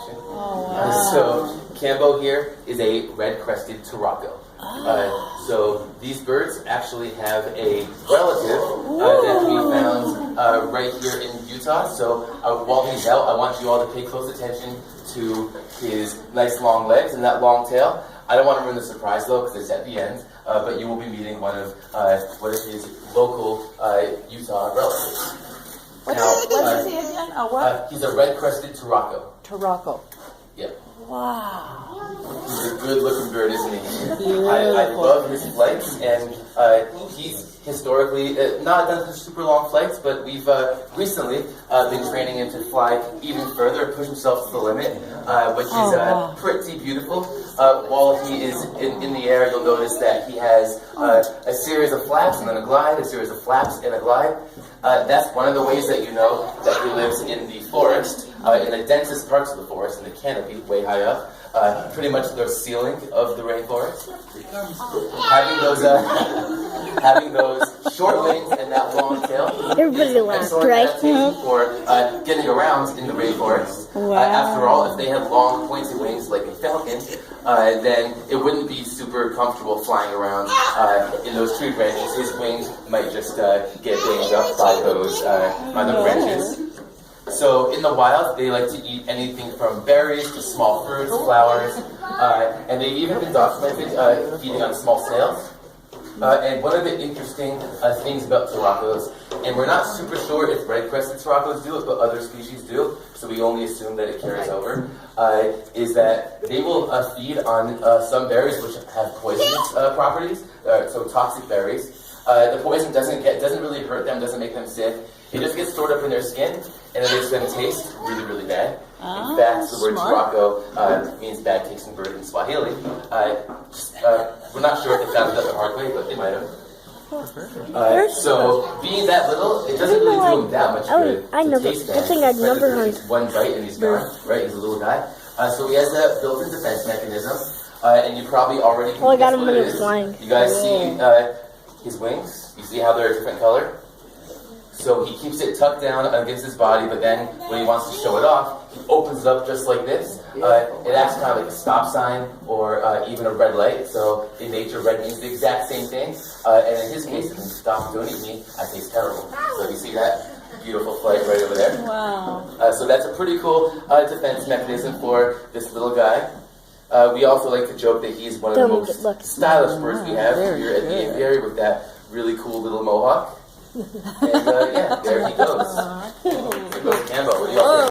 Oh, wow. So Cambo here is a red-crested Turako. So these birds actually have a relative that we found right here in Utah. So while he's out, I want you all to pay close attention to his nice long legs and that long tail. I don't want to ruin the surprise though, because it's at the end. But you will be meeting one of his local Utah relatives. What is he again? What? He's a red-crested Turako. Turako. Yeah. Wow. He's a good-looking bird, isn't he? I love his flights, and he's historically not done super long flights, but we've recently been training him to fly even further, push himself to the limit, which is pretty beautiful. While he is in the air, you'll notice that he has a series of flaps and then a glide, a series of flaps and a glide. That's one of the ways that you know that he lives in the forest, in the densest parts of the forest, in the canopy, way high up, pretty much the ceiling of the rainforest. Having those short wings and that long tail. Everybody laughed, right? For getting around in the rainforest. After all, if they had long pointy wings like a falcon, then it wouldn't be super comfortable flying around in those tree branches. His wings might just get banged up by those by the branches. So in the wild, they like to eat anything from berries to small fruits, flowers, and they've even been documented feeding on small snails. And one of the interesting things about Turakos, and we're not super sure if red-crested Turakos do it, but other species do, so we only assume that it carries over, is that they will feed on some berries which have poisonous properties, so toxic berries. The poison doesn't really hurt them, doesn't make them sick. It just gets stored up in their skin, and it makes them taste really, really bad. In fact, the word Turako means bad-tasting bird in Swahili. We're not sure if they found it out the hard way, but they might have. So, being that little, it doesn't really do him that much good. I know, taste but I think I'd number one. One bite and he's gone, right? He's a little guy. So he has a built-in defense mechanism, and you probably already can I got guess him what when it he was is. flying. You guys see his wings? You see how they're a different color? So he keeps it tucked down against his body, but then when he wants to show it off, he opens it up just like this. It acts kind of like a stop sign or even a red light. So in nature, red means the exact same thing. And in his case, it means stop, don't eat me, I taste terrible. So you see that beautiful flight right over there? Wow. So that's a pretty cool defense mechanism for this little guy. We also like to joke that he's one of the most stylish birds we have here at the Aviary with that really cool little mohawk. And yeah, there he goes. There goes Cambo. What do you all think?